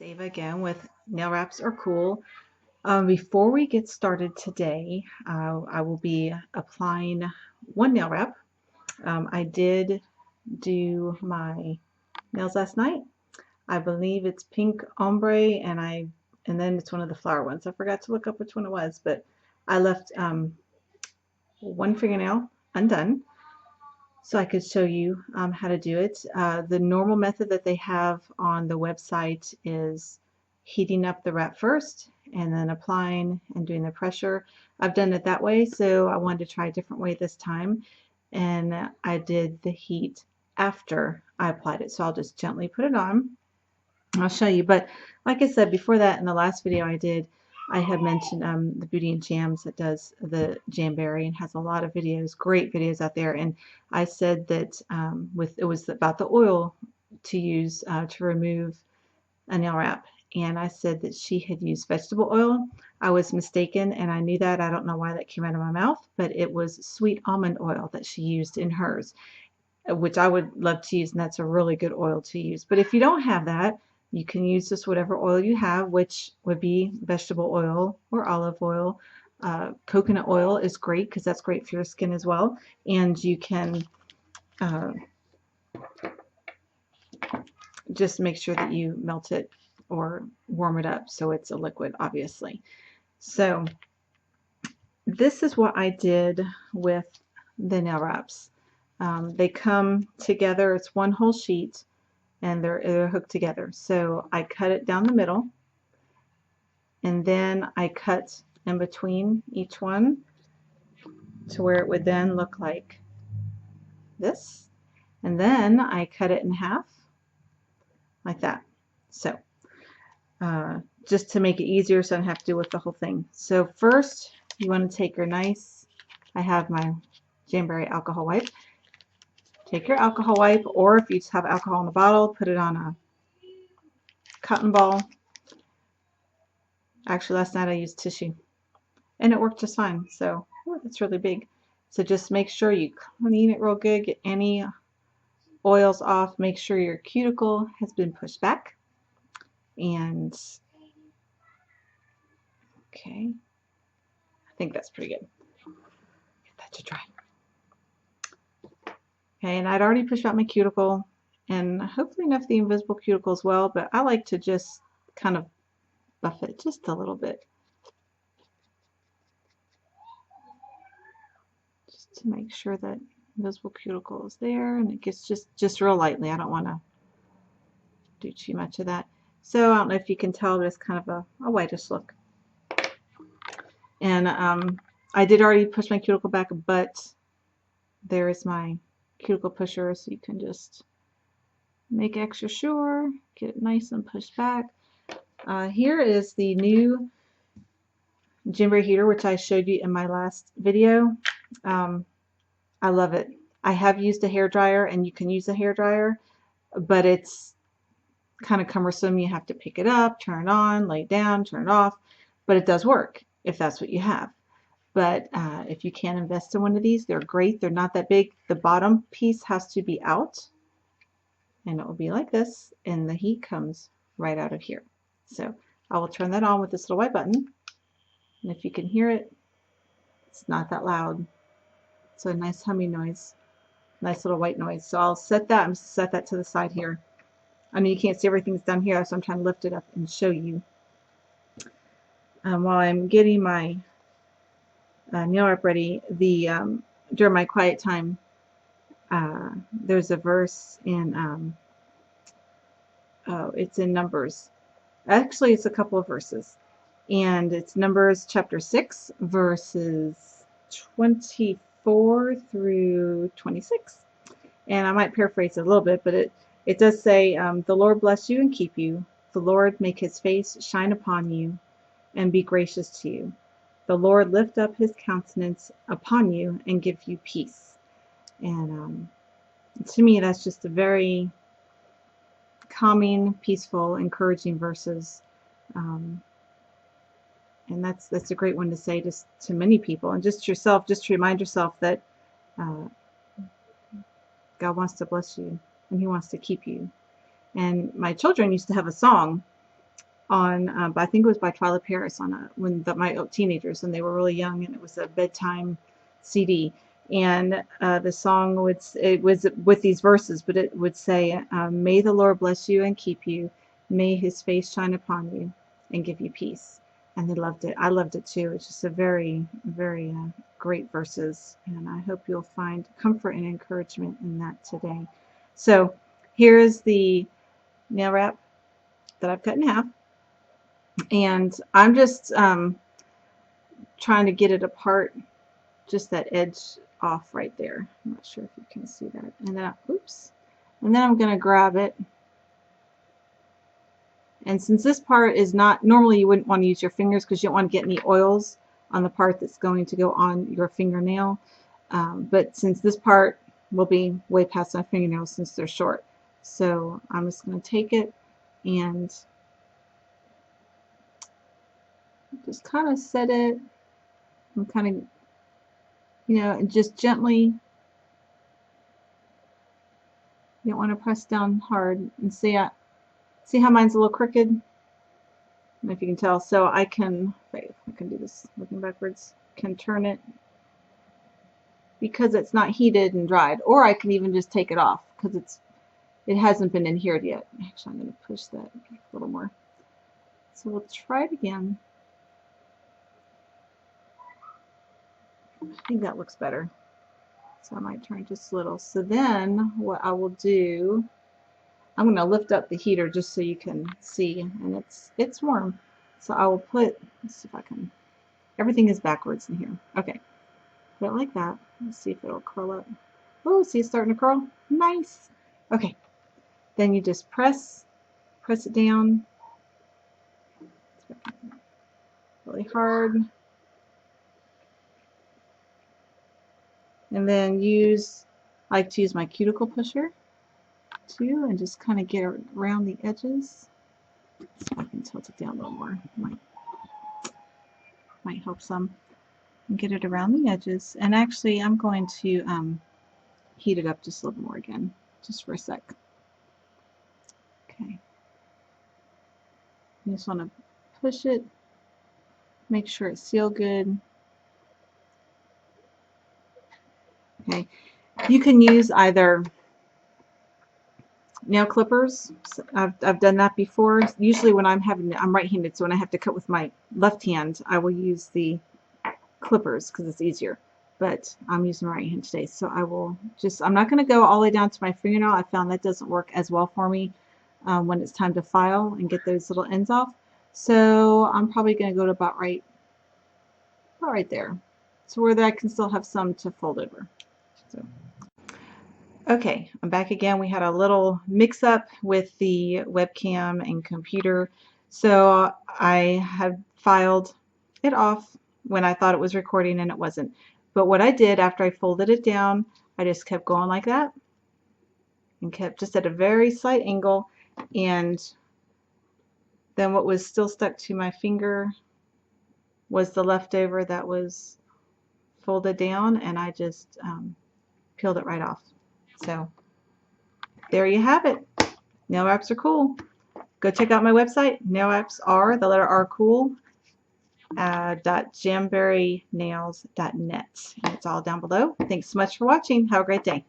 Ava again with Nail Wraps Are Cool. Before we get started today, I will be applying one nail wrap. I did do my nails last night. I believe it's pink ombre, and then it's one of the flower ones. I forgot to look up which one it was, but I left one fingernail undone so I could show you how to do it. The normal method that they have on the website is heating up the wrap first and then applying and doing the pressure. I've done it that way, so I wanted to try a different way this time, and I did the heat after I applied it. So I'll just gently put it on. I'll show you, but like I said before that, in the last video I had mentioned the Beauty and Jams that does the Jamberry and has a lot of videos, great videos out there. And I said that it was about the oil to use to remove a nail wrap. And I said that she had used vegetable oil. I was mistaken, and I knew that. I don't know why that came out of my mouth, but it was sweet almond oil that she used in hers, which I would love to use, and that's a really good oil to use. But if you don't have that, you can use just whatever oil you have, which would be vegetable oil or olive oil. Coconut oil is great because that's great for your skin as well. And you can just make sure that you melt it or warm it up so it's a liquid, obviously. So this is what I did with the nail wraps. They come together, it's one whole sheet, and they're hooked together. So I cut it down the middle, and then I cut in between each one to where it would then look like this, and then I cut it in half like that. So just to make it easier so I don't have to do with the whole thing. So first you want to take your nice, I have my Jamberry alcohol wipe. Take your alcohol wipe, or if you just have alcohol in the bottle, put it on a cotton ball. Actually, last night I used tissue, and it worked just fine. So it's really big. So just make sure you clean it real good, get any oils off, make sure your cuticle has been pushed back. And okay, I think that's pretty good. Get that to dry. Okay, and I'd already pushed out my cuticle, and hopefully enough the invisible cuticle as well, but I like to just kind of buff it just a little bit, just to make sure that invisible cuticle is there, and it gets just real lightly. I don't want to do too much of that. So I don't know if you can tell, but it's kind of a whitish look. And I did already push my cuticle back, but there is my cuticle pusher, so you can just make extra sure, get it nice and pushed back. Here is the new Jamberry heater, which I showed you in my last video. I love it. I have used a hair dryer, and you can use a hair dryer, but it's kind of cumbersome. You have to pick it up, turn it on, lay it down, turn it off, but it does work if that's what you have. But if you can invest in one of these, they're great. They're not that big. The bottom piece has to be out, and it will be like this, and the heat comes right out of here. So I will turn that on with this little white button, and if you can hear it, it's not that loud. So a nice humming noise, nice little white noise. So I'll set that to the side here. I know you can't see everything's down here, so I'm trying to lift it up and show you. While I'm getting my nail wrap ready, during my quiet time, there's a verse in it's in Numbers. Actually, it's a couple of verses, and it's Numbers chapter 6, verses 24 through 26. And I might paraphrase it a little bit, but it does say, "The Lord bless you and keep you. The Lord make his face shine upon you and be gracious to you. The Lord lift up his countenance upon you and give you peace." And to me, that's just a very calming, peaceful, encouraging verses. And that's a great one to say just to many people, and just yourself, just to remind yourself that God wants to bless you and he wants to keep you. And my children used to have a song on, I think it was by Twyla Paris on my teenagers, and they were really young, and it was a bedtime CD. And the song it was with these verses, but it would say, "May the Lord bless you and keep you. May His face shine upon you and give you peace." And they loved it. I loved it too. It's just a very, very great verses, and I hope you'll find comfort and encouragement in that today. So here is the nail wrap that I've cut in half. And I'm just trying to get it apart, just that edge off right there. I'm not sure if you can see that. And then, oops. And then I'm going to grab it. And since this part is not, normally you wouldn't want to use your fingers because you don't want to get any oils on the part that's going to go on your fingernail. But since this part will be way past my fingernails since they're short. So I'm just going to take it and just kind of set it and kind of, you know, and just gently, you don't want to press down hard. And see how mine's a little crooked? I don't know if you can tell. So I can, wait, I can do this looking backwards, can turn it because it's not heated and dried, or I can even just take it off because it hasn't been adhered yet. Actually, I'm going to push that a little more. So we'll try it again. I think that looks better. So I might turn just a little. So then what I will do, I'm going to lift up the heater just so you can see, and it's warm. So I will put, let's see if I can, everything is backwards in here. Okay, put it like that. Let's see if it'll curl up. Oh, see it's starting to curl? Nice. Okay, then you just press it down really hard. And then I like to use my cuticle pusher too, and just kind of get around the edges. So I can tilt it down a little more. Might help some. And get it around the edges. And actually, I'm going to heat it up just a little more again, just for a sec. Okay. You just want to push it, make sure it's sealed good. Okay. You can use either nail clippers. I've done that before. Usually when I'm right-handed, so when I have to cut with my left hand, I will use the clippers because it's easier. But I'm using my right hand today, so I'm not going to go all the way down to my fingernail. I found that doesn't work as well for me when it's time to file and get those little ends off. So I'm probably going to go to about right there, so where I can still have some to fold over. So. Okay, I'm back again. We had a little mix-up with the webcam and computer, so I had filed it off when I thought it was recording and it wasn't. But what I did after I folded it down, I just kept going like that and kept just at a very slight angle, and then what was still stuck to my finger was the leftover that was folded down, and I just peeled it right off. So there you have it. Nail wraps are cool. Go check out my website. Nail wraps are the letter R cool. .jamberrynails.net. And it's all down below. Thanks so much for watching. Have a great day.